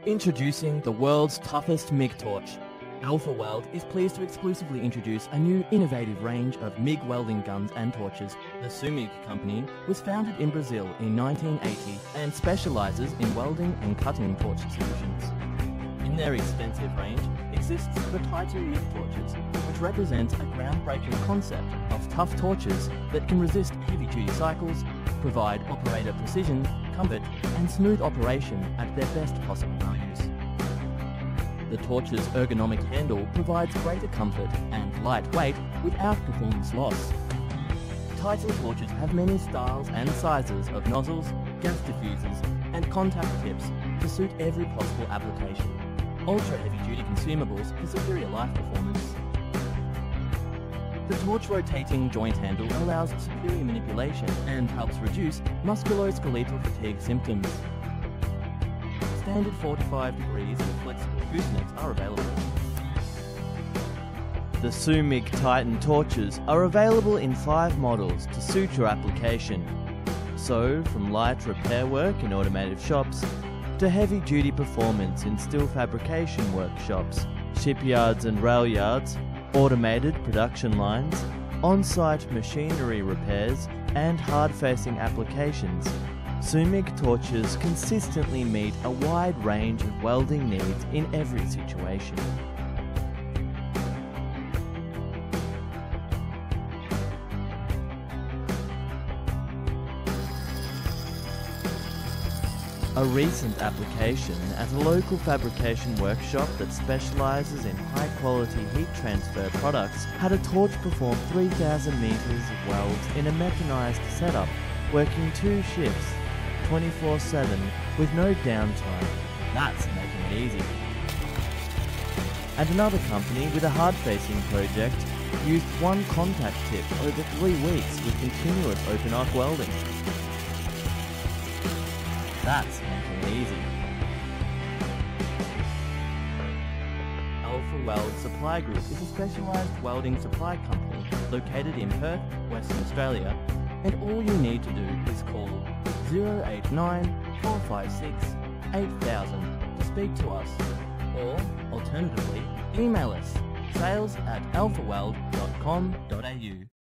Introducing the world's toughest MIG torch. Alphaweld is pleased to exclusively introduce a new innovative range of MIG welding guns and torches. The Sumig company was founded in Brazil in 1980 and specialises in welding and cutting torch solutions. In their extensive range exists the Titan MIG torches, which represents a groundbreaking concept of tough torches that can resist heavy-duty cycles, provide operator precision, comfort and smooth operation at their best possible values. The torch's ergonomic handle provides greater comfort and light weight without performance loss. Titan torches have many styles and sizes of nozzles, gas diffusers and contact tips to suit every possible application. Ultra heavy-duty consumables for superior life performance. The torch rotating joint handle allows superior manipulation and helps reduce musculoskeletal fatigue symptoms. Standard 45 degrees and flexible goosenecks are available. The Sumig Titan torches are available in 5 models to suit your application. So, from light repair work in automotive shops to heavy-duty performance in steel fabrication workshops, shipyards and rail yards, automated production lines, on-site machinery repairs and hard-facing applications, Sumig torches consistently meet a wide range of welding needs in every situation. A recent application at a local fabrication workshop that specialises in high-quality heat transfer products had a torch perform 3,000 metres of welds in a mechanised setup, working 2 shifts, 24/7, with no downtime. That's making it easy. And another company with a hard-facing project used 1 contact tip over 3 weeks with continuous open arc welding. That's making it easy. Alphaweld Supply Group is a specialised welding supply company located in Perth, Western Australia, and all you need to do is call 089 456 8000 to speak to us, or alternatively email us sales@alphaweld.com.au.